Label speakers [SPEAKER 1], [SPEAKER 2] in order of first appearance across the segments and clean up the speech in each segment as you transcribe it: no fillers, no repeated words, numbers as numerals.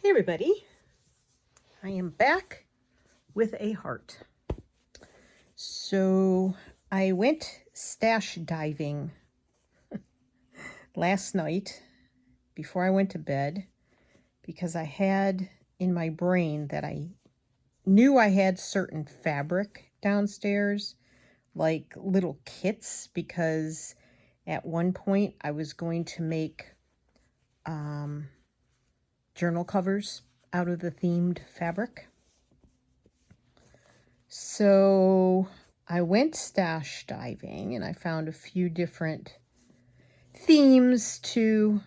[SPEAKER 1] Hey everybody, I am back with a heart. So I went stash diving last night before I went to bed because I had in my brain that I knew I had certain fabric downstairs, like little kits, because at one point I was going to make journal covers out of the themed fabric. So I went stash diving and I found a few different themes to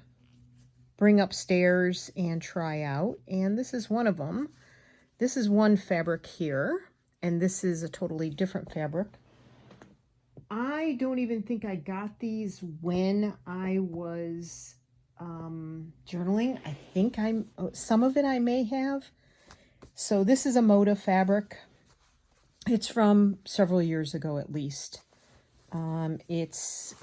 [SPEAKER 1] bring upstairs and try out. And this is one of them. This is one fabric here, and this is a totally different fabric. I don't even think I got these when I was journaling. I think some of it I may have. So this is a Moda fabric. It's from several years ago at least. It's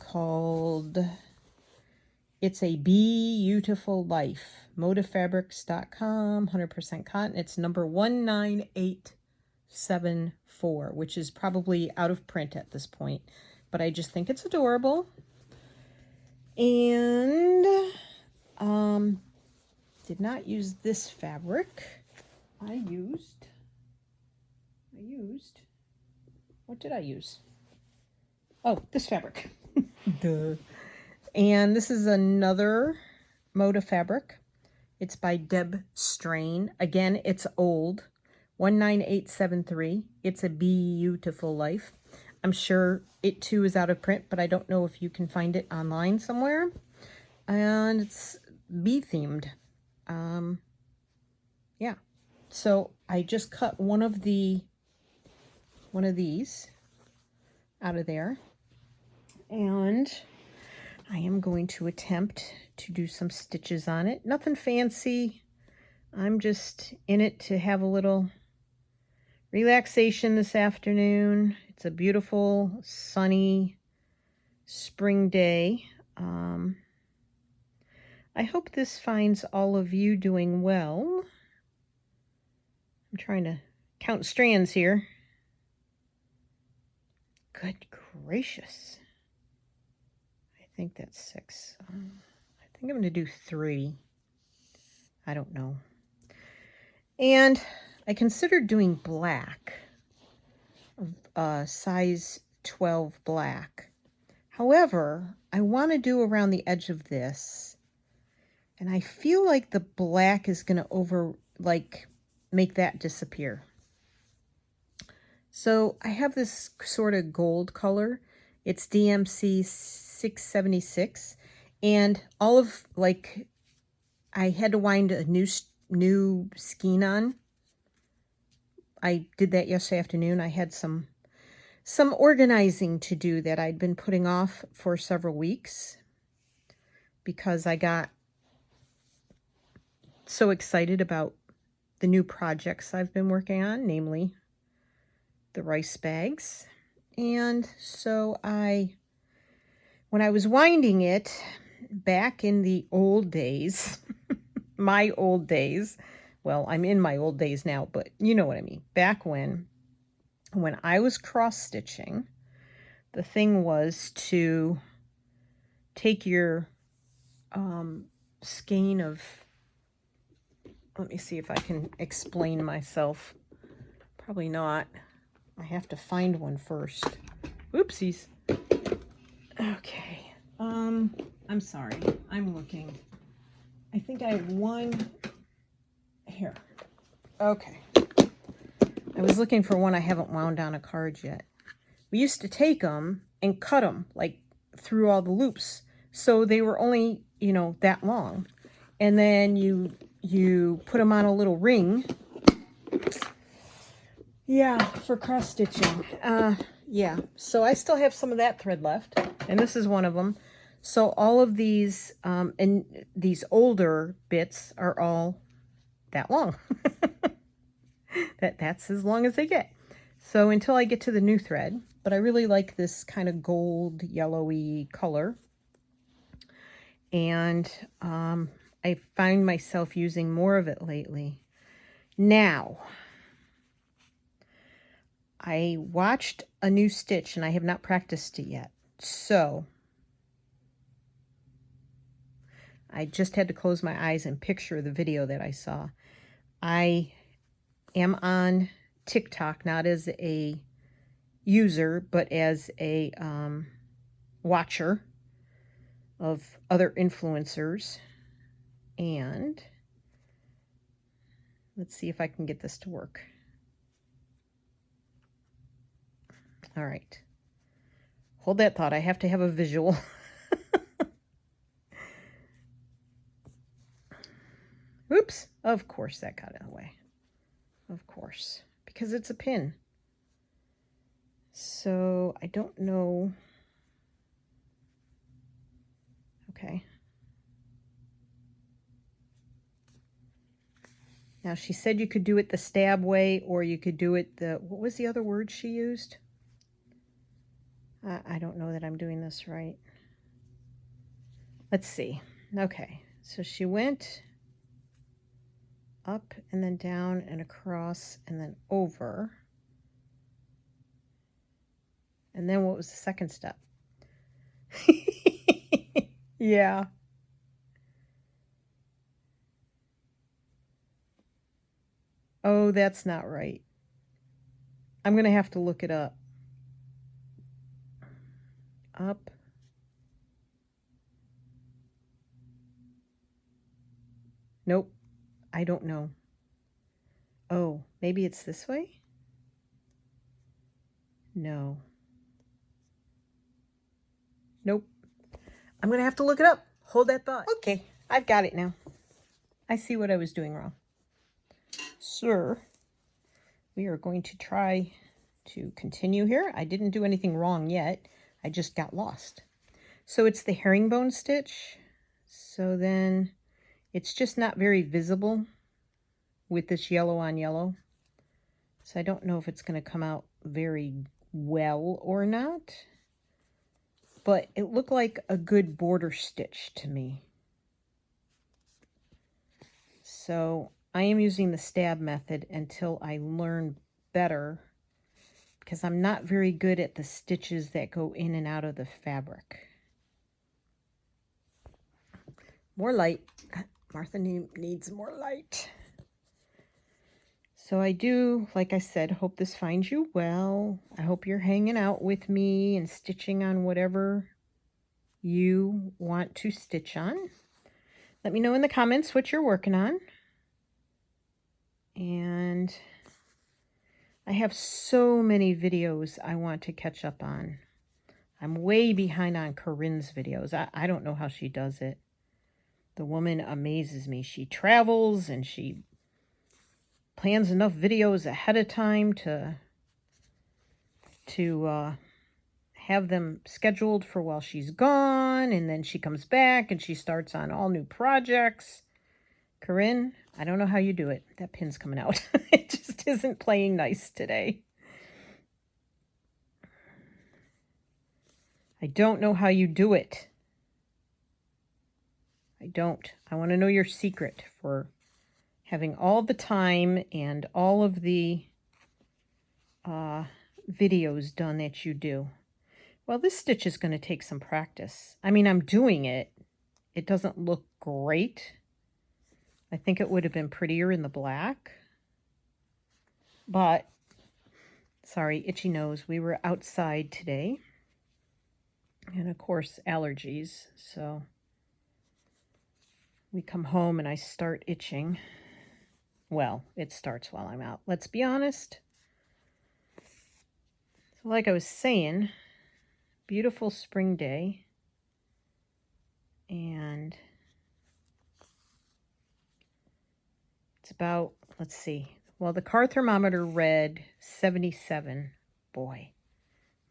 [SPEAKER 1] a Beautiful Life. Modafabrics.com, 100% cotton. It's number 19874, which is probably out of print at this point. But I just think it's adorable. And did not use this fabric. I used, what did I use? Oh, this fabric. Duh. And this is another Moda fabric. It's by Deb Strain. Again, it's old. 19873. It's a Beautiful Life. I'm sure it too is out of print, but I don't know if you can find it online somewhere. And it's bee themed. Yeah. So I just cut one of these out of there. And I am going to attempt to do some stitches on it. Nothing fancy. I'm just in it to have a little relaxation this afternoon. It's a beautiful, sunny spring day. I hope this finds all of you doing well. I'm trying to count strands here. Good gracious. I think that's 6. I think I'm going to do 3. I don't know. And I considered doing black, size 12 black. However, I want to do around the edge of this. And I feel like the black is going to make that disappear. So I have this sort of gold color. It's DMC 676. And I had to wind a new skein on. I did that yesterday afternoon. I had some organizing to do that I'd been putting off for several weeks because I got so excited about the new projects I've been working on, namely the rice bags. And so when I was winding it back in the old days, my old days, well, I'm in my old days now, but you know what I mean. Back when I was cross-stitching, the thing was to take your skein of, let me see if I can explain myself. Probably not. I have to find one first. Oopsies. Okay. I'm sorry. I'm looking. I think I have one here. Okay. I was looking for one I haven't wound on a card yet. We used to take them and cut them like through all the loops. So they were only, that long. And then you put them on a little ring. Yeah, for cross stitching. Yeah, so I still have some of that thread left, and this is one of them. So all of these, and these older bits are all that long. That's as long as they get. So until I get to the new thread, but I really like this kind of gold yellowy color. And I find myself using more of it lately. Now, I watched a new stitch and I have not practiced it yet. So I just had to close my eyes and picture the video that I saw. I am on TikTok, not as a user, but as a watcher of other influencers. And let's see if I can get this to work. All right. Hold that thought. I have to have a visual. Oops. Of course that got in the way. Of course. Because it's a pin. So I don't know. Okay. Now, she said you could do it the stab way, or you could do it the, what was the other word she used? I don't know that I'm doing this right. Let's see. Okay, so she went up and then down and across and then over. And then what was the second step? Yeah. Oh, that's not right. I'm going to have to look it up. Up. Nope. I don't know. Oh, maybe it's this way? No. Nope. I'm going to have to look it up. Hold that thought. Okay, I've got it now. I see what I was doing wrong. Sir, we are going to try to continue here. I didn't do anything wrong yet. I just got lost. So it's the herringbone stitch. So then it's just not very visible with this yellow on yellow. So I don't know if it's going to come out very well or not. But it looked like a good border stitch to me. So I am using the stab method until I learn better, because I'm not very good at the stitches that go in and out of the fabric. More light. Martha needs more light. So I do, like I said, hope this finds you well. I hope you're hanging out with me and stitching on whatever you want to stitch on. Let me know in the comments what you're working on. And I have so many videos I want to catch up on. I'm way behind on Corinne's videos. I don't know how she does it. The woman amazes me. She travels and she plans enough videos ahead of time to have them scheduled for while she's gone, and then she comes back and she starts on all new projects. Corinne, I don't know how you do it. That pin's coming out. It just isn't playing nice today. I don't know how you do it. I don't. I want to know your secret for having all the time and all of the videos done that you do. Well, this stitch is going to take some practice. I mean, I'm doing it. It doesn't look great. I think it would have been prettier in the black. But, sorry, itchy nose. We were outside today. And, of course, allergies. So, we come home and I start itching. Well, it starts while I'm out. Let's be honest. So, like I was saying, beautiful spring day. And it's about, let's see. Well, the car thermometer read 77. Boy,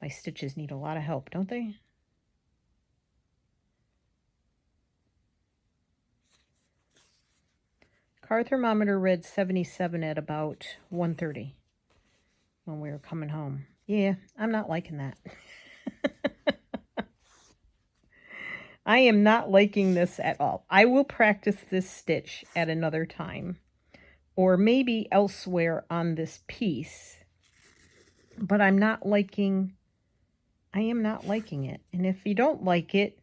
[SPEAKER 1] my stitches need a lot of help, don't they? Car thermometer read 77 at about 1:30 when we were coming home. Yeah, I'm not liking that. I am not liking this at all. I will practice this stitch at another time, or maybe elsewhere on this piece, but I am not liking it. And if you don't like it,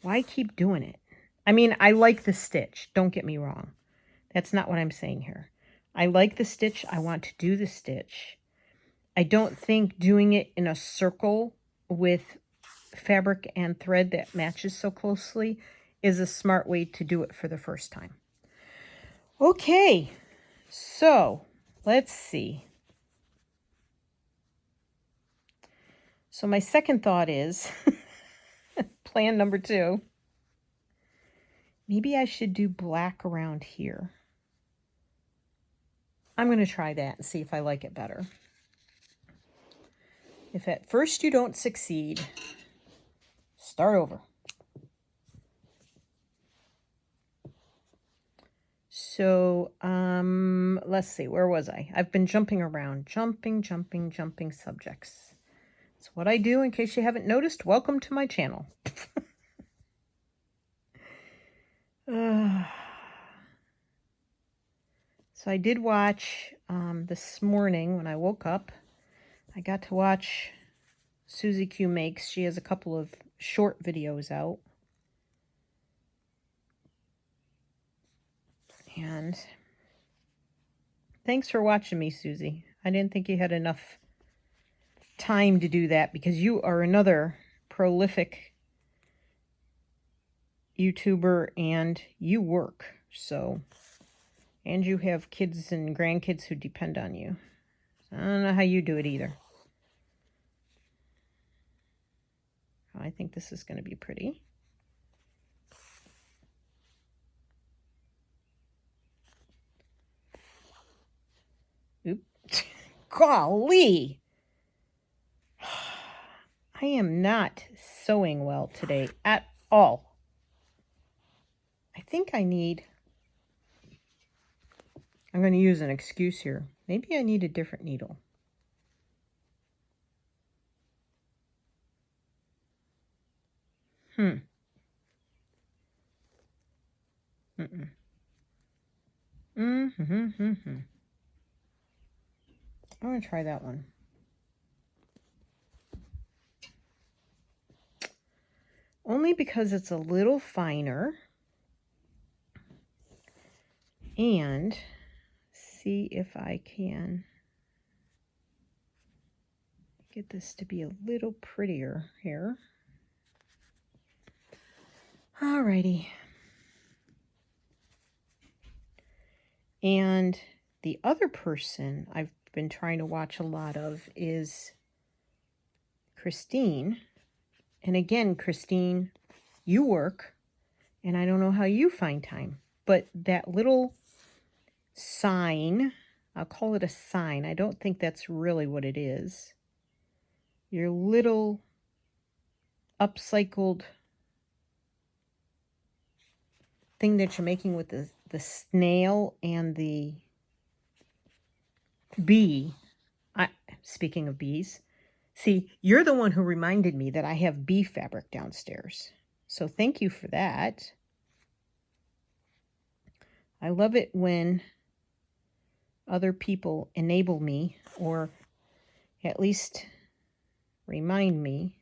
[SPEAKER 1] why keep doing it? I mean, I like the stitch. Don't get me wrong. That's not what I'm saying here. I like the stitch. I want to do the stitch. I don't think doing it in a circle with fabric and thread that matches so closely is a smart way to do it for the first time. Okay, so let's see. So my second thought is, plan number 2, maybe I should do black around here. I'm going to try that and see if I like it better. If at first you don't succeed, start over. So, let's see, where was I? I've been jumping around, jumping subjects. It's what I do, in case you haven't noticed. Welcome to my channel. So I did watch, this morning when I woke up, I got to watch Susie Q Makes. She has a couple of short videos out. And thanks for watching me, Susie. I didn't think you had enough time to do that because you are another prolific YouTuber and you work. So, and you have kids and grandkids who depend on you. So I don't know how you do it either. I think this is going to be pretty. Oop. Golly! I am not sewing well today at all. I think I'm going to use an excuse here. Maybe I need a different needle. I'm going to try that one. Only because it's a little finer. And see if I can get this to be a little prettier here. Alrighty. And the other person I've been trying to watch a lot of is Christine. And again, Christine, you work, and I don't know how you find time, but that little sign, I'll call it a sign. I don't think that's really what it is. Your little upcycled thing that you're making with the snail and the bee. Speaking of bees, see, you're the one who reminded me that I have bee fabric downstairs. So thank you for that. I love it when other people enable me, or at least remind me.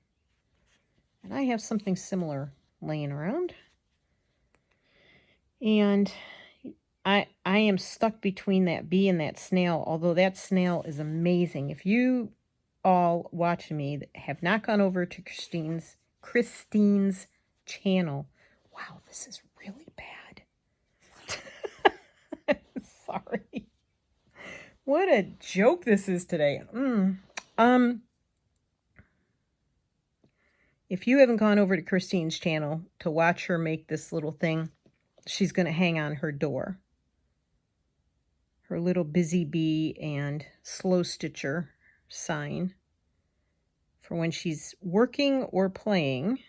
[SPEAKER 1] And I have something similar laying around. And I am stuck between that bee and that snail, although that snail is amazing. If you all watching me that have not gone over to Christine's channel, wow, this is really bad. Sorry. What a joke this is today. If you haven't gone over to Christine's channel to watch her make this little thing, she's going to hang on her door. Her little busy bee and slow stitcher sign for when she's working or playing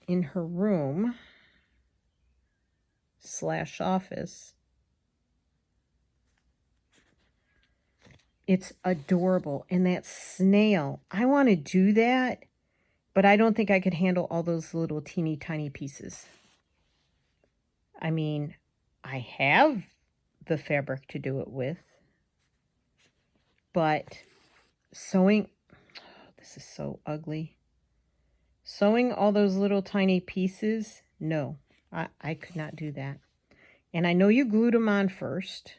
[SPEAKER 1] in her room / office. It's adorable. And that snail, I want to do that But I don't think I could handle all those little teeny tiny pieces. I mean, I have the fabric to do it with, but sewing, this is so ugly. Sewing all those little tiny pieces, no, I could not do that. And I know you glued them on first.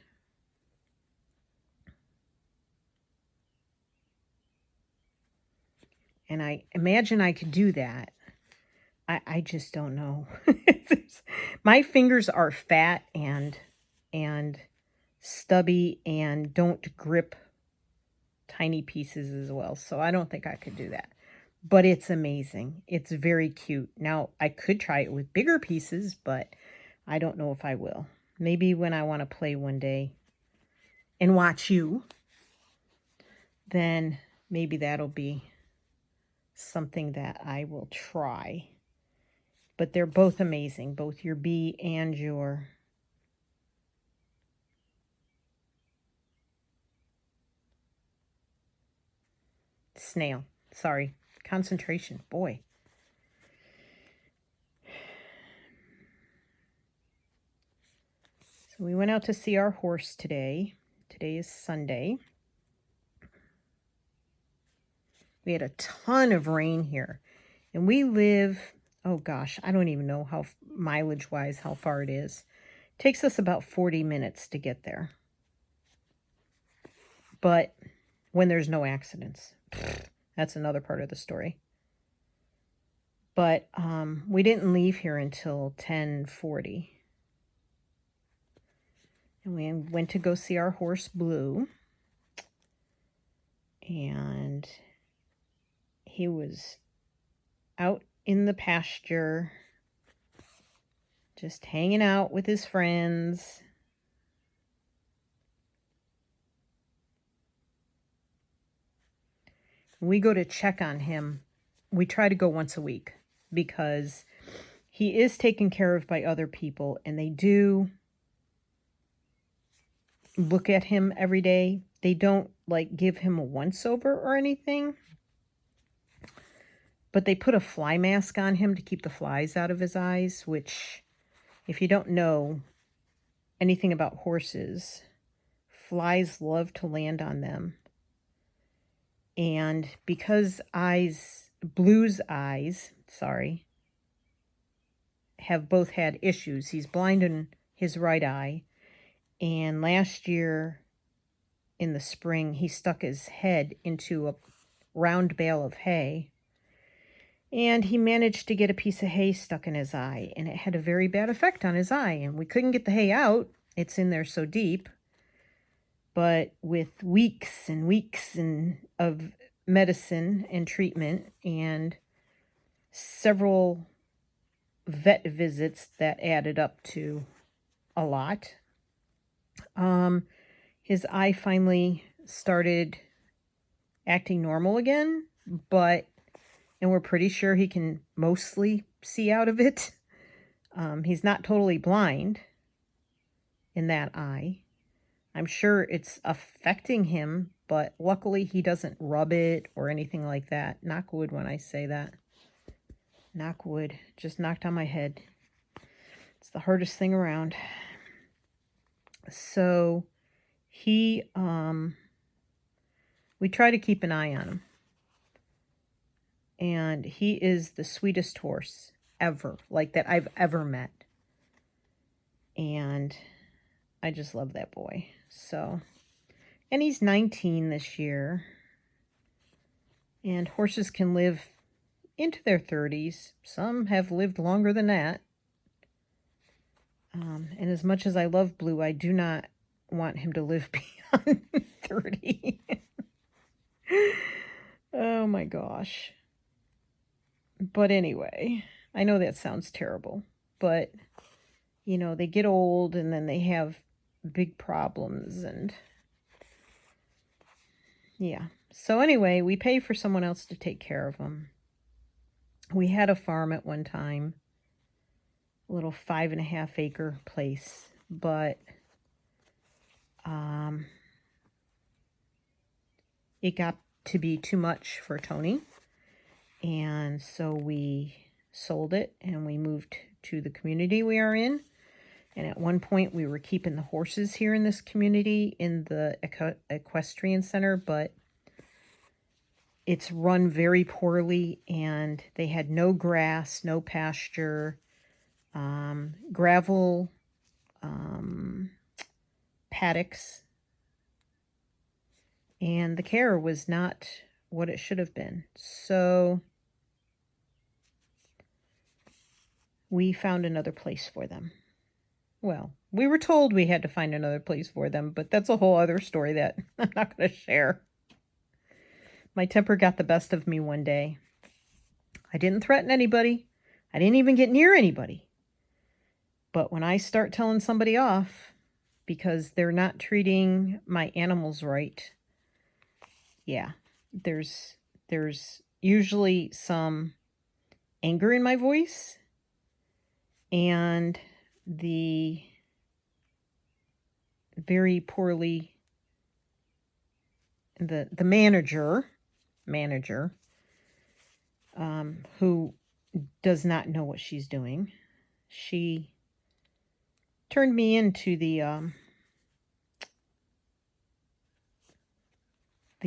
[SPEAKER 1] And I imagine I could do that. I just don't know. My fingers are fat and stubby and don't grip tiny pieces as well. So I don't think I could do that. But it's amazing. It's very cute. Now, I could try it with bigger pieces, but I don't know if I will. Maybe when I want to play one day and watch you, then maybe that'll be something that I will try. But they're both amazing, both your bee and your snail. Sorry, concentration, boy. So we went out to see our horse today. Today is Sunday. We had a ton of rain here. And we live, oh gosh, I don't even know how mileage-wise how far it is. It takes us about 40 minutes to get there. But when there's no accidents, that's another part of the story. But we didn't leave here until 10:40. And we went to go see our horse, Blue. And he was out in the pasture, just hanging out with his friends. We go to check on him. We try to go once a week because he is taken care of by other people, and they do look at him every day. They don't like give him a once over or anything, but they put a fly mask on him to keep the flies out of his eyes, which, if you don't know anything about horses, flies love to land on them. And because Blue's eyes, have both had issues. He's blind in his right eye. And last year in the spring, he stuck his head into a round bale of hay. And he managed to get a piece of hay stuck in his eye. And it had a very bad effect on his eye. And we couldn't get the hay out. It's in there so deep. But with weeks and weeks of medicine and treatment and several vet visits that added up to a lot, his eye finally started acting normal again, and we're pretty sure he can mostly see out of it. He's not totally blind in that eye. I'm sure it's affecting him, but luckily he doesn't rub it or anything like that. Knock wood when I say that. Knock wood. Just knocked on my head. It's the hardest thing around. So we try to keep an eye on him. And he is the sweetest horse ever, like that I've ever met. And I just love that boy. So, and he's 19 this year. And horses can live into their 30s. Some have lived longer than that. And as much as I love Blue, I do not want him to live beyond 30. Oh my gosh. But anyway, I know that sounds terrible, but you know, they get old and then they have big problems, and yeah. So anyway, we pay for someone else to take care of them. We had a farm at one time, a little 5.5 acre place, but it got to be too much for Tony, And so we sold it and we moved to the community we are in. And at one point we were keeping the horses here in this community in the equestrian center, but it's run very poorly and they had no grass, no pasture, gravel, paddocks, and the care was not what it should have been. So we found another place for them. Well, we were told we had to find another place for them, but that's a whole other story that I'm not going to share. My temper got the best of me one day. I didn't threaten anybody. I didn't even get near anybody. But when I start telling somebody off because they're not treating my animals right, yeah, there's usually some anger in my voice, and the very poorly, the manager, who does not know what she's doing, she turned me into the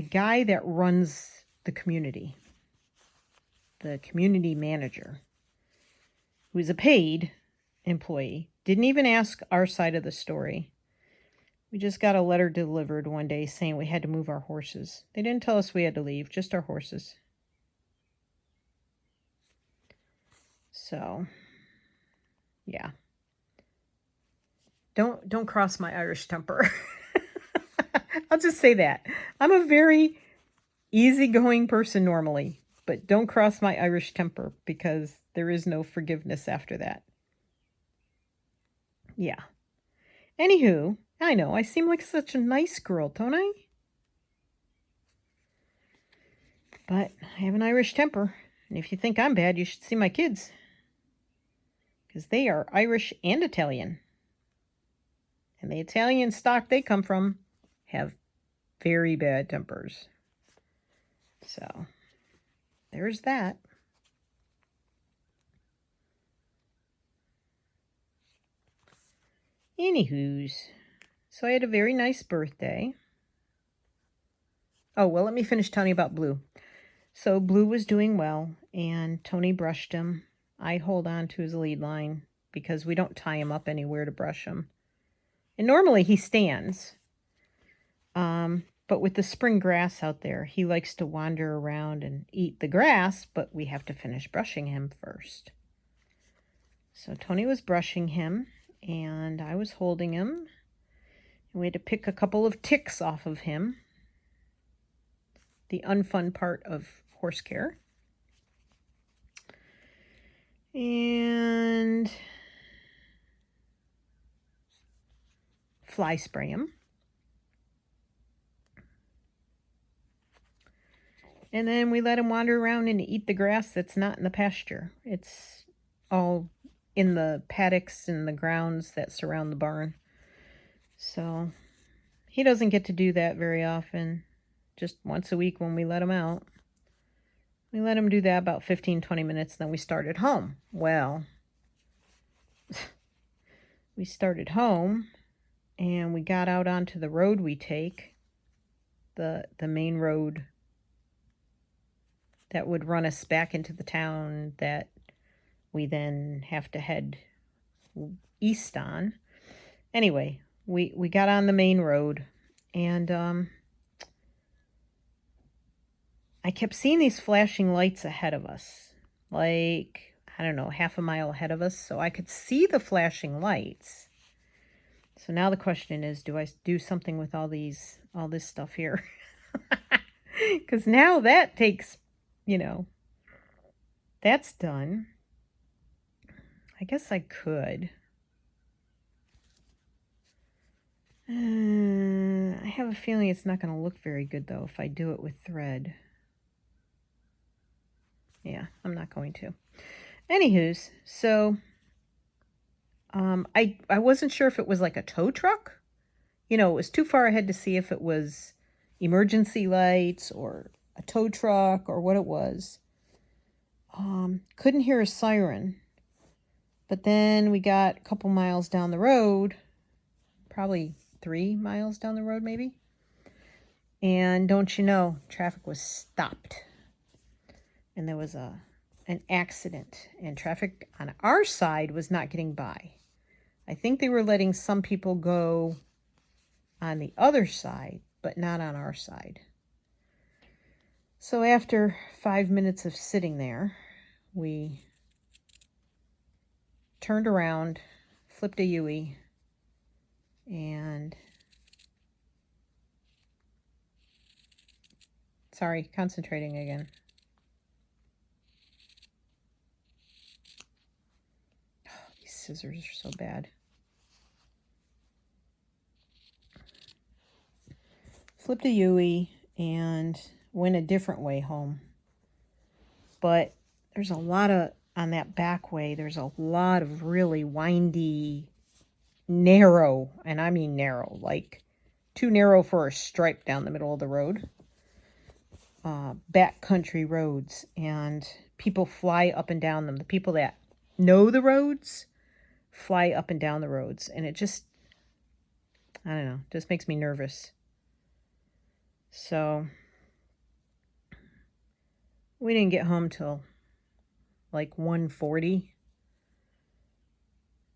[SPEAKER 1] guy that runs the community manager, who is a paid employee. Didn't even ask our side of the story. We just got a letter delivered one day saying we had to move our horses. They didn't tell us we had to leave, just our horses. So, yeah. Don't cross my Irish temper. I'll just say that. I'm a very easygoing person normally, but don't cross my Irish temper because there is no forgiveness after that. Yeah. Anywho, I know I seem like such a nice girl, don't I? But I have an Irish temper, and if you think I'm bad, you should see my kids, because they are Irish and Italian. And the Italian stock they come from have very bad tempers. So, there's that. Anywho's, so I had a very nice birthday. Oh, well, let me finish telling you about Blue. So Blue was doing well, and Tony brushed him. I hold on to his lead line because we don't tie him up anywhere to brush him. And normally he stands. But with the spring grass out there, he likes to wander around and eat the grass, but we have to finish brushing him first. So Tony was brushing him, and I was holding him. And we had to pick a couple of ticks off of him. The unfun part of horse care. And fly spray him. And then we let him wander around and eat the grass that's not in the pasture. It's all in the paddocks and the grounds that surround the barn. So he doesn't get to do that very often. Just once a week when we let him out. We let him do that about 15-20 minutes, then we started home. Well, we started home and we got out onto the road we take, the main road that would run us back into the town that we then have to head east on. Anyway, we got on the main road, and I kept seeing these flashing lights ahead of us, like, I don't know, half a mile ahead of us, so I could see the flashing lights. So now the question is, do I do something with all this stuff here? Because now that takes, that's done. I guess I could. I have a feeling it's not going to look very good, though, if I do it with thread. Yeah, I'm not going to. Anywho's, so I wasn't sure if it was like a tow truck. It was too far ahead to see if it was emergency lights or a tow truck or what it was. couldn't hear a siren. But then we got a couple miles down the road, probably 3 miles down the road maybe. And don't you know, traffic was stopped. And there was an accident. And traffic on our side was not getting by. I think they were letting some people go on the other side, but not on our side. So after 5 minutes of sitting there, we turned around, flipped a U-turn, and sorry, concentrating again. Oh, these scissors are so bad. Flipped a U and went a different way home. But there's a lot of, on that back way, there's a lot of really windy, narrow, and I mean narrow, like too narrow for a stripe down the middle of the road. Backcountry roads, and people fly up and down them. The people that know the roads fly up and down the roads, and it just, I don't know, just makes me nervous. So we didn't get home till like 1:40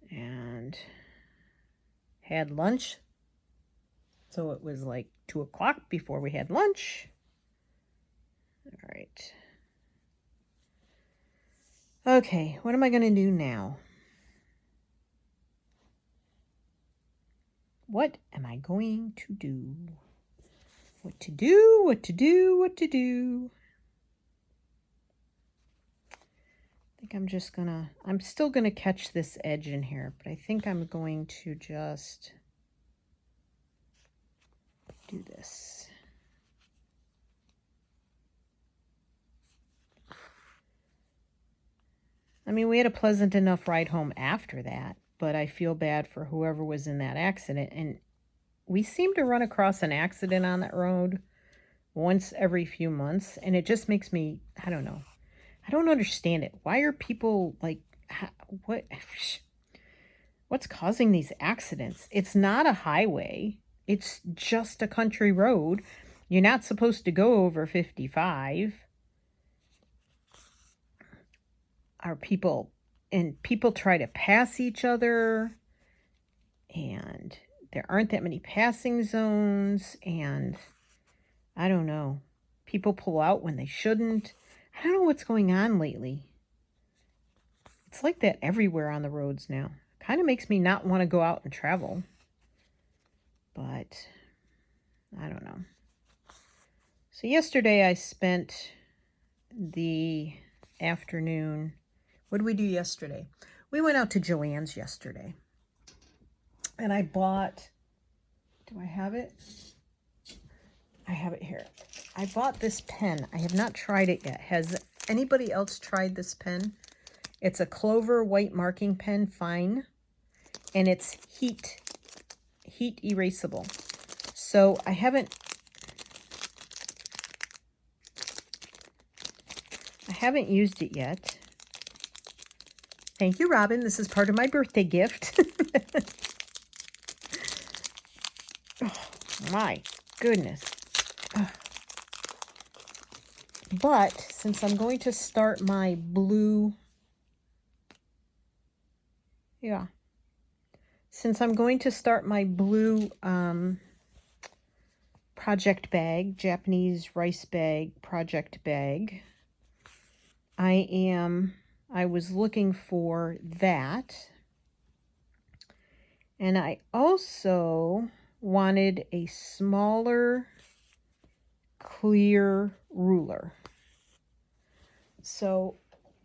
[SPEAKER 1] and had lunch. So it was like 2 o'clock before we had lunch. All right. Okay, what am I going to do now? What am I going to do? What to do, what to do, what to do. I think I'm just gonna, I'm still gonna catch this edge in here, but I think I'm going to just do this. I mean, we had a pleasant enough ride home after that, but I feel bad for whoever was in that accident. And we seem to run across an accident on that road once every few months, and it just makes me, I don't know. I don't understand it. Why are people like, what's causing these accidents? It's not a highway. It's just a country road. You're not supposed to go over 55. People try to pass each other, and there aren't that many passing zones, and I don't know. People pull out when they shouldn't. I don't know what's going on lately. It's like that everywhere on the roads now. Kind of makes me not want to go out and travel. But I don't know. So yesterday I spent the afternoon. What did we do yesterday? We went out to Joann's yesterday. And I bought, do I have it? I have it here. I bought this pen. I have not tried it yet. Has anybody else tried this pen? It's a Clover white marking pen, fine. And it's heat erasable. So I haven't used it yet. Thank you, Robin. This is part of my birthday gift. Oh, my goodness. But since I'm going to start my blue, since I'm going to start my blue project bag, Japanese rice bag, project bag, I was looking for that. And I also wanted a smaller, clear ruler. So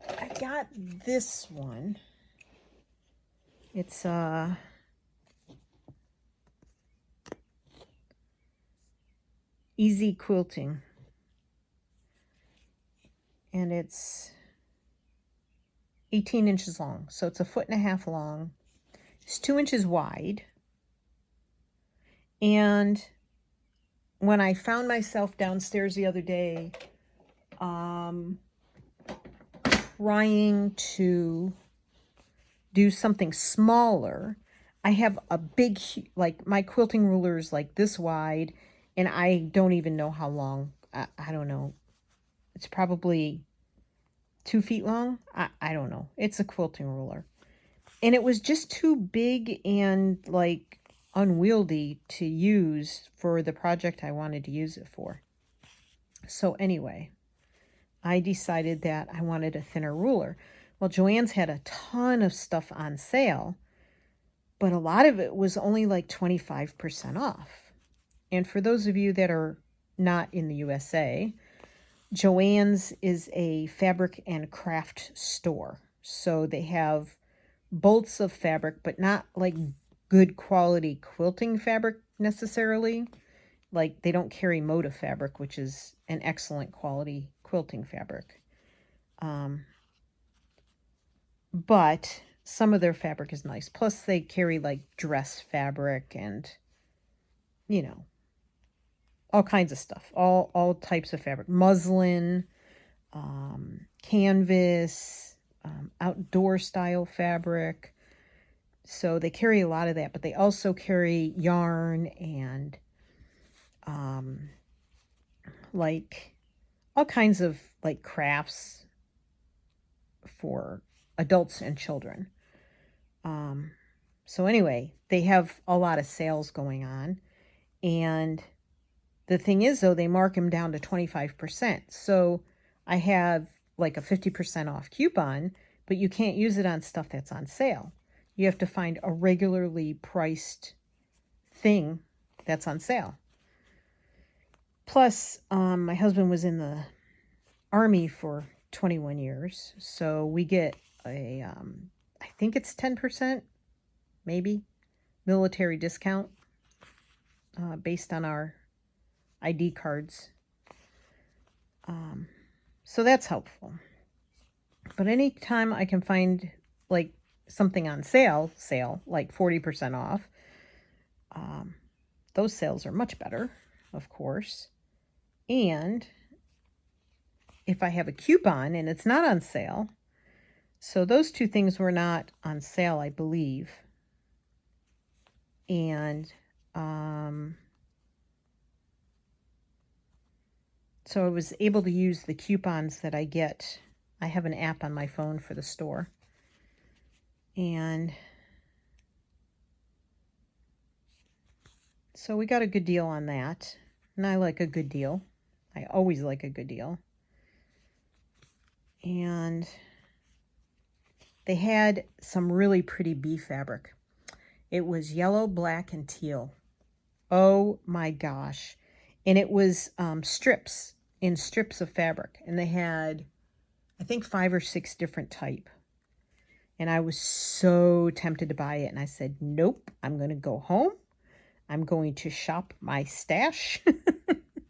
[SPEAKER 1] I got this one. It's Easy Quilting. And it's 18 inches long. So it's 1.5 feet long. It's 2 inches wide. And when I found myself downstairs the other day, trying to do something smaller. I have a big, like my quilting ruler is like this wide, and I don't even know how long. I don't know. It's probably 2 feet long. I don't know. It's a quilting ruler. And it was just too big and like unwieldy to use for the project I wanted to use it for. So anyway, I decided that I wanted a thinner ruler. Well, Joann's had a ton of stuff on sale, but a lot of it was only like 25% off. And for those of you that are not in the USA, Joann's is a fabric and craft store. So they have bolts of fabric, but not like good quality quilting fabric necessarily. Like they don't carry Moda fabric, which is an excellent quality quilting fabric. But some of their fabric is nice. Plus they carry like dress fabric and, you know, all kinds of stuff, all types of fabric, muslin, canvas, outdoor style fabric. So they carry a lot of that, but they also carry yarn and like all kinds of like crafts for adults and children. So anyway, they have a lot of sales going on, and the thing is, though, they mark them down to 25%. So I have like a 50% off coupon, but you can't use it on stuff that's on sale. You have to find a regularly priced thing that's on sale. Plus, my husband was in the Army for 21 years, so we get a, I think it's 10%, maybe, military discount based on our ID cards. So that's helpful. But anytime I can find like something on sale, like 40% off, those sales are much better, of course. And if I have a coupon and it's not on sale, so those two things were not on sale, I believe. And so I was able to use the coupons that I get. I have an app on my phone for the store. And so we got a good deal on that. And I like a good deal. I always like a good deal. And they had some really pretty bee fabric. It was yellow, black, and teal. Oh my gosh. And it was strips of fabric. And they had, I think, 5 or 6 different type. And I was so tempted to buy it. And I said, nope, I'm going to go home. I'm going to shop my stash,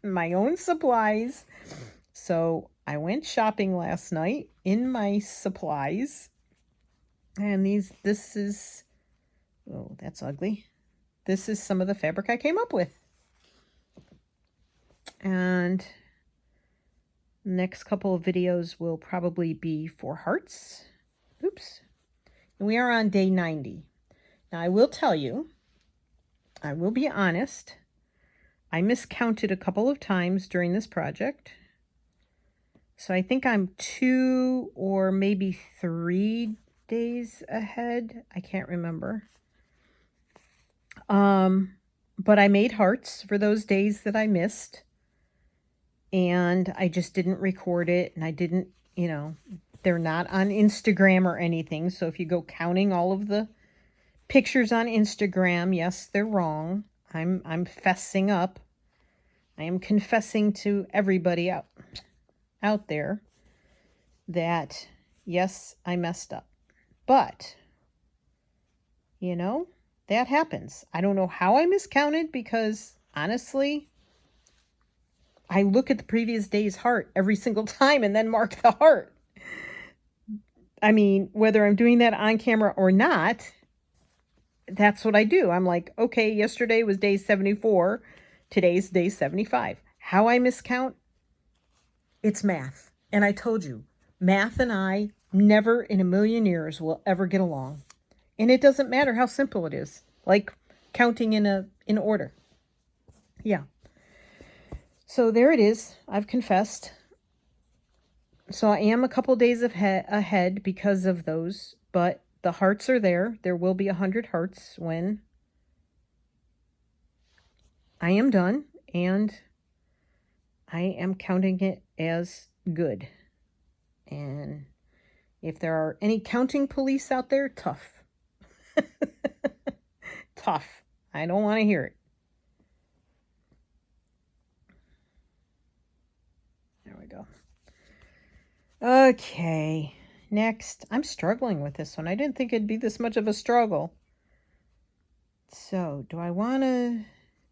[SPEAKER 1] my own supplies. So I went shopping last night in my supplies. And this is, oh, that's ugly. This is some of the fabric I came up with. And next couple of videos will probably be for hearts. Oops. And we are on day 90. Now I will tell you, I will be honest, I miscounted a couple of times during this project. So I think I'm 2 or maybe 3 days ahead. I can't remember. But I made hearts for those days that I missed. And I just didn't record it. And I didn't, you know, they're not on Instagram or anything. So if you go counting all of the pictures on Instagram, yes, they're wrong. I'm fessing up. I am confessing to everybody out there that, yes, I messed up. But, you know, that happens. I don't know how I miscounted because, honestly, I look at the previous day's heart every single time and then mark the heart. I mean, whether I'm doing that on camera or not, that's what I do. I'm like, okay, yesterday was day 74. Today's day 75. How I miscount? It's math. And I told you, Math and I never in a million years will ever get along. And it doesn't matter how simple it is, like counting in order. Yeah. So there it is. I've confessed. So I am a couple days ahead because of those, but the hearts are there. There will be 100 hearts when I am done, and I am counting it as good. And if there are any counting police out there, tough. Tough. I don't want to hear it. There we go. Okay. Next. I'm struggling with this one. I didn't think it'd be this much of a struggle. So, do I want to...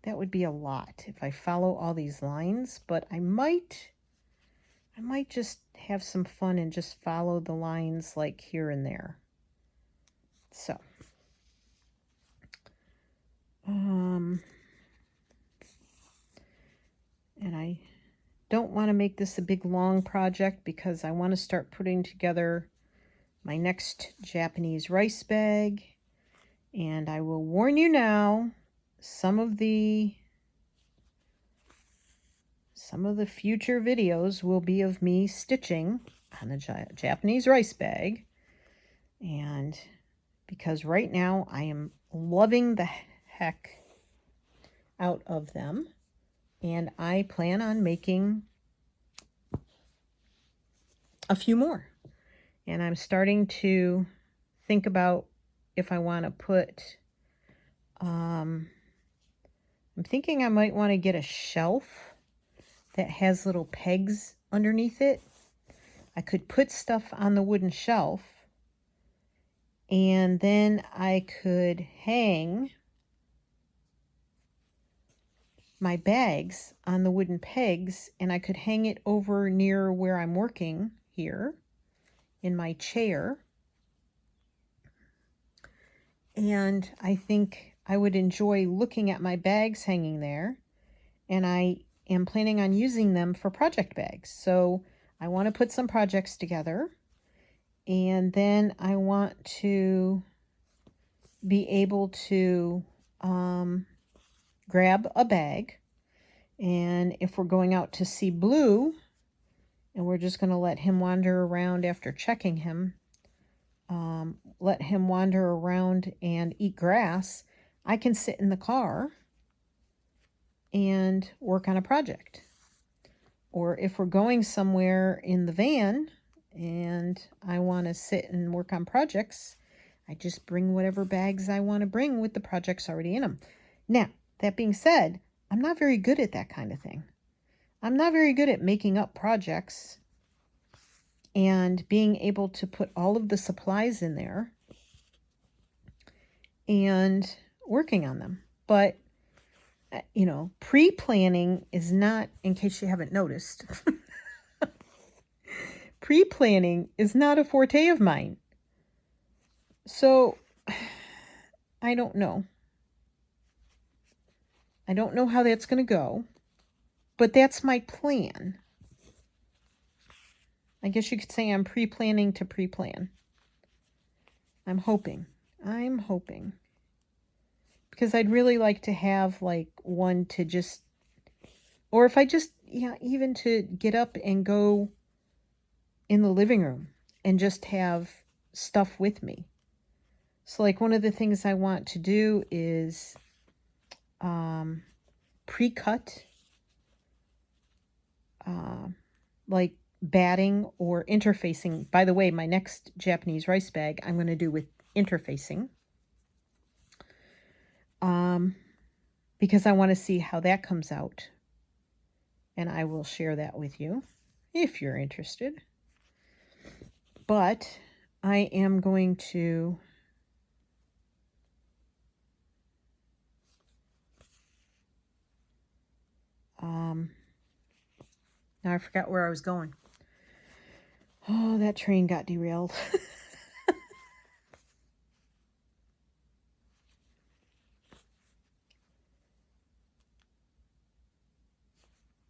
[SPEAKER 1] That would be a lot if I follow all these lines, but I might just have some fun and just follow the lines like here and there. So, and I don't want to make this a big long project because I want to start putting together my next Japanese rice bag. And I will warn you now, some of the future videos will be of me stitching on a Japanese rice bag. And because right now I am loving the heck out of them. And I plan on making a few more. And I'm starting to think about if I want to put, I'm thinking I might want to get a shelf that has little pegs underneath it. I could put stuff on the wooden shelf, and then I could hang my bags on the wooden pegs, and I could hang it over near where I'm working here in my chair. And I think I would enjoy looking at my bags hanging there, and I am planning on using them for project bags. So I want to put some projects together, and then I want to be able to grab a bag, and if we're going out to see Blue and we're just going to let him wander around after checking him, let him wander around and eat grass, I can sit in the car and work on a project. Or if we're going somewhere in the van and I want to sit and work on projects, I just bring whatever bags I want to bring with the projects already in them. Now, that being said, I'm not very good at that kind of thing. I'm not very good at making up projects and being able to put all of the supplies in there and working on them. But, you know, pre-planning is not, in case you haven't noticed, pre-planning is not a forte of mine. So, I don't know. I don't know how that's going to go, but that's my plan. I guess you could say I'm pre-planning to pre-plan. I'm hoping. Because I'd really like to have like one to just, or if I just, even to get up and go in the living room and just have stuff with me. So like one of the things I want to do is pre-cut like batting or interfacing. By the way, my next Japanese rice bag I'm going to do with interfacing. Because I want to see how that comes out. And I will share that with you if you're interested. But I am going to now I forgot where I was going. Oh, that train got derailed.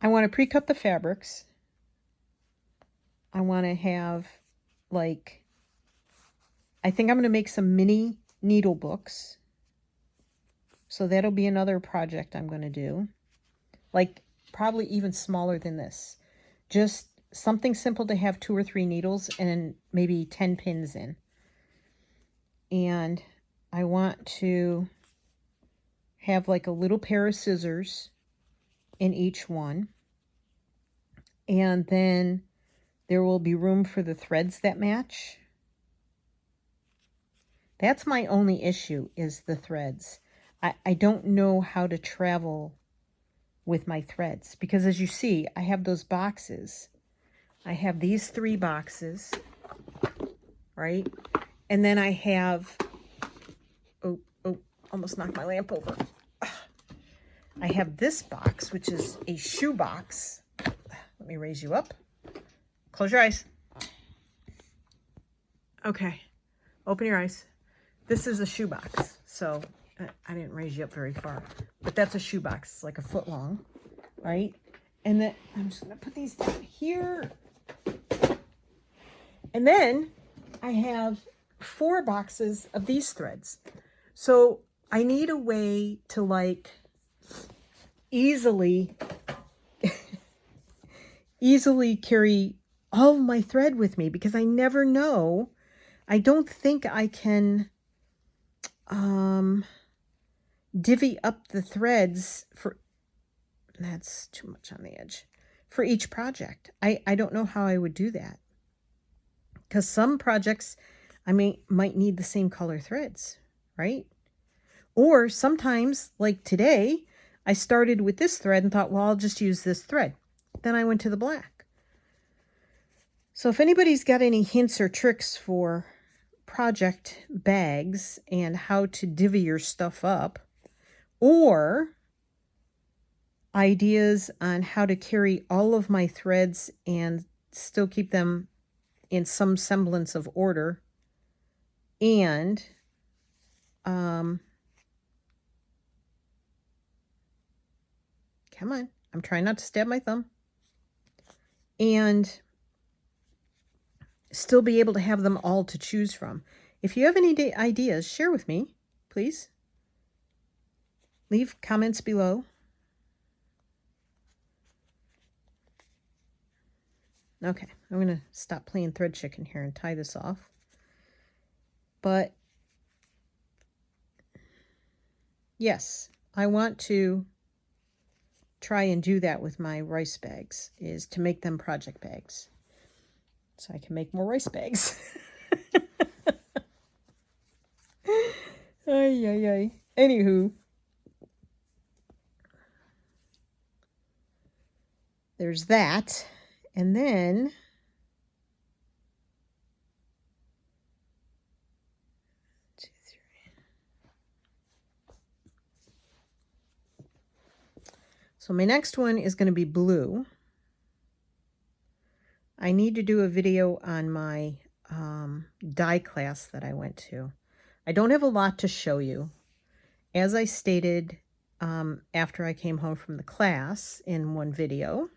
[SPEAKER 1] I want to pre-cut the fabrics. I want to have, like, I think I'm going to make some mini needle books. So that'll be another project I'm going to do. Like, probably even smaller than this. Just something simple to have 2 or 3 needles and maybe 10 pins in. And I want to have like a little pair of scissors in each one. And then there will be room for the threads that match. That's my only issue, is the threads. I don't know how to travel with my threads, because as you see, I have those boxes. I have these 3 boxes, right? And then I have, oh, almost knocked my lamp over. I have this box, which is a shoe box. Let me raise you up. Close your eyes. Okay, open your eyes. This is a shoe box. So I didn't raise you up very far, but that's a shoe box, like a foot long, right? And then I'm just gonna put these down here. And then I have 4 boxes of these threads. So I need a way to like easily carry all of my thread with me, because I never know. I don't think I can divvy up the threads for, that's too much on the edge, for each project. I don't know how I would do that, because some projects might need the same color threads, right? Or sometimes, like today, I started with this thread and thought, well, I'll just use this thread. Then I went to the black. So if anybody's got any hints or tricks for project bags and how to divvy your stuff up, or ideas on how to carry all of my threads and still keep them in some semblance of order, and come on, I'm trying not to stab my thumb, and still be able to have them all to choose from. If you have any ideas, share with me, please. Leave comments below. Okay, I'm going to stop playing thread chicken here and tie this off. But yes, I want to try and do that with my rice bags, is to make them project bags, so I can make more rice bags. Ay, ay, ay. Anywho, there's that. And then so my next one is going to be blue. I need to do a video on my dye class that I went to. I don't have a lot to show you. As I stated after I came home from the class in one video,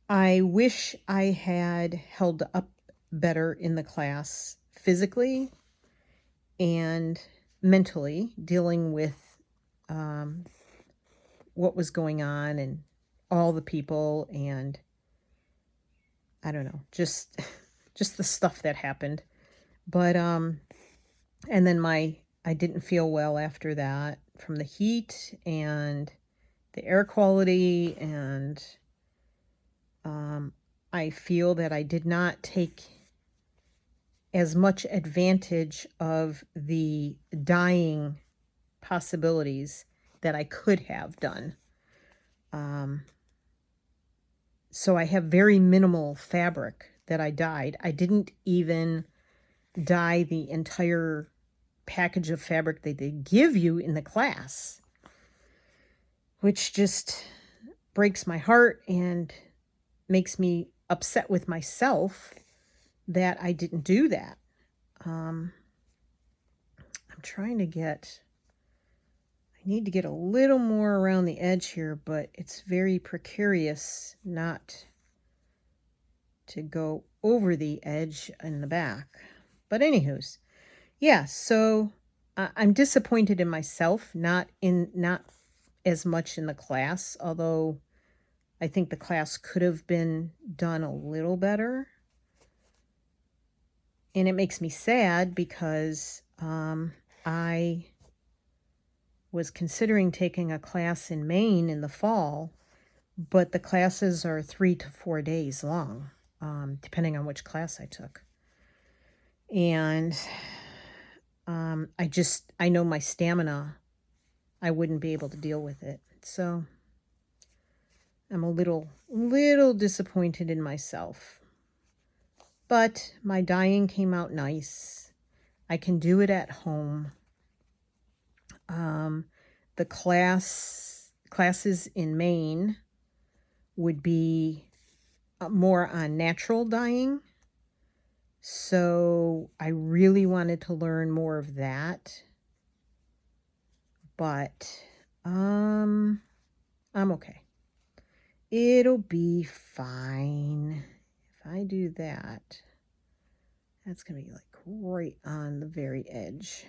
[SPEAKER 1] I wish I had held up better in the class physically and mentally, dealing with what was going on and all the people, and I don't know, just the stuff that happened. But and then I didn't feel well after that from the heat and the air quality, and I feel that I did not take as much advantage of the dyeing possibilities that I could have done. So I have very minimal fabric that I dyed. I didn't even dye the entire package of fabric that they give you in the class, which just breaks my heart and makes me upset with myself that I didn't do that. I'm trying to get, I need to get a little more around the edge here, but it's very precarious not to go over the edge in the back. But anywho's, yeah, so I'm disappointed in myself, not as much in the class, although I think the class could have been done a little better. And it makes me sad because I was considering taking a class in Maine in the fall, but the classes are 3 to 4 days long, depending on which class I took. And I know my stamina, I wouldn't be able to deal with it. So I'm a little disappointed in myself. But my dyeing came out nice. I can do it at home. The classes in Maine would be more on natural dyeing. So I really wanted to learn more of that. But I'm okay. It'll be fine. If I do that, that's going to be like right on the very edge.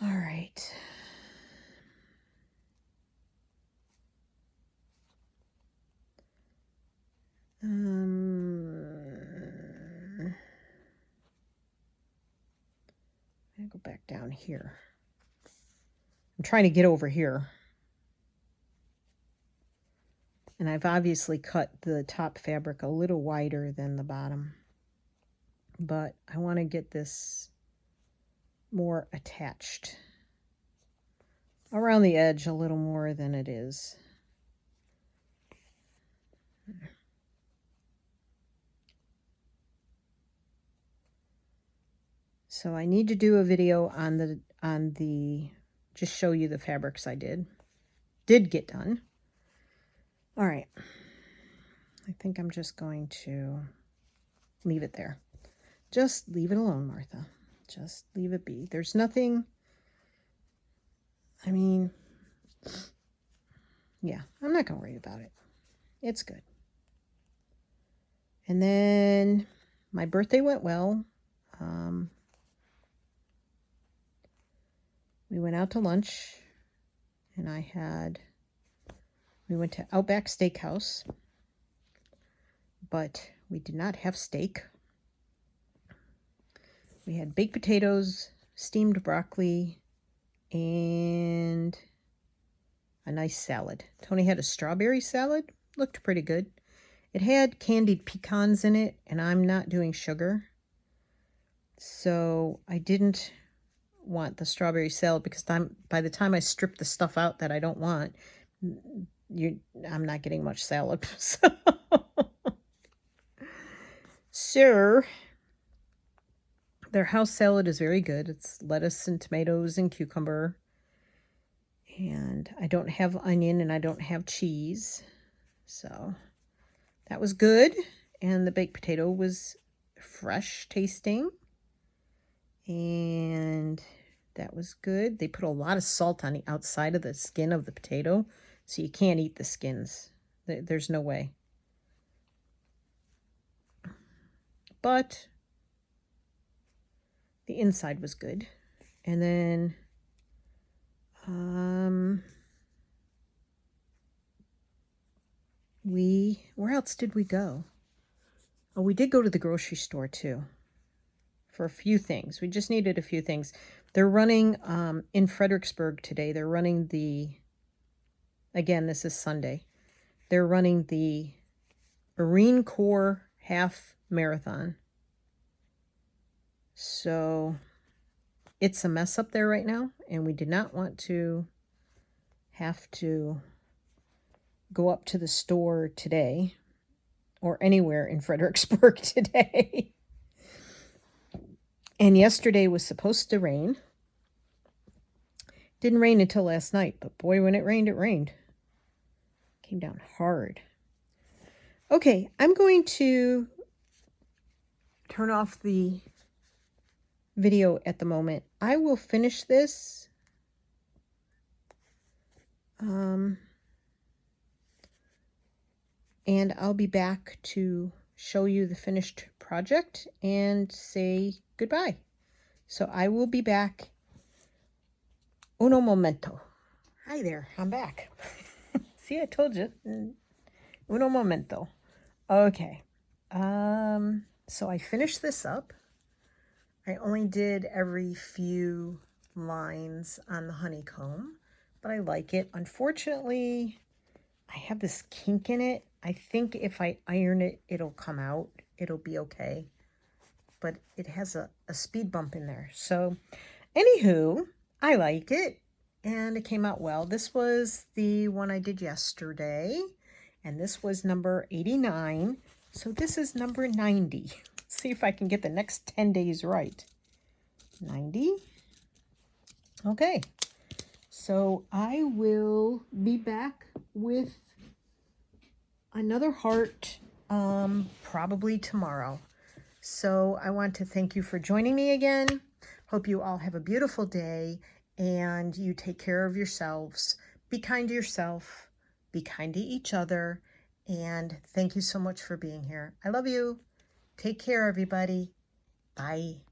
[SPEAKER 1] All right. I'm going to go back down here. I'm trying to get over here. And I've obviously cut the top fabric a little wider than the bottom. But I want to get this more attached around the edge a little more than it is. So I need to do a video on the just show you the fabrics I did get done. All right. I think I'm just going to leave it there. Just leave it alone, Martha. Just leave it be. There's nothing, I mean, yeah, I'm not going to worry about it. It's good. And then my birthday went well. We went out to lunch, and we went to Outback Steakhouse, but we did not have steak. We had baked potatoes, steamed broccoli, and a nice salad. Tony had a strawberry salad. Looked pretty good. It had candied pecans in it, and I'm not doing sugar. So I didn't want the strawberry salad because by the time I strip the stuff out that I don't want, I'm not getting much salad. So their house salad is very good. It's lettuce and tomatoes and cucumber. And I don't have onion and I don't have cheese. So that was good. And the baked potato was fresh tasting. And that was good. They put a lot of salt on the outside of the skin of the potato, so you can't eat the skins. There's no way. But the inside was good. And then where else did we go? Oh, we did go to the grocery store too. For a few things. We just needed a few things. They're running in Fredericksburg today. They're running again, this is Sunday. They're running the Marine Corps half marathon. So it's a mess up there right now, and we did not want to have to go up to the store today or anywhere in Fredericksburg today. And yesterday was supposed to rain. Didn't rain until last night, but boy, when it rained, it rained. Came down hard. Okay, I'm going to turn off the video at the moment. I will finish this. and I'll be back to show you the finished project and say goodbye. So I will be back. Uno momento. Hi there, I'm back. See, I told you. Uno momento. Okay. So I finished this up. I only did every few lines on the honeycomb, but I like it. Unfortunately, I have this kink in it. I think if I iron it, it'll come out. It'll be okay. But it has a speed bump in there. So, anywho, I like it. And it came out well. This was the one I did yesterday. And this was number 89. So this is number 90. See if I can get the next 10 days right. 90. Okay. So I will be back with another heart probably tomorrow. So I want to thank you for joining me again. Hope you all have a beautiful day and you take care of yourselves. Be kind to yourself. Be kind to each other. And thank you so much for being here. I love you. Take care, everybody. Bye.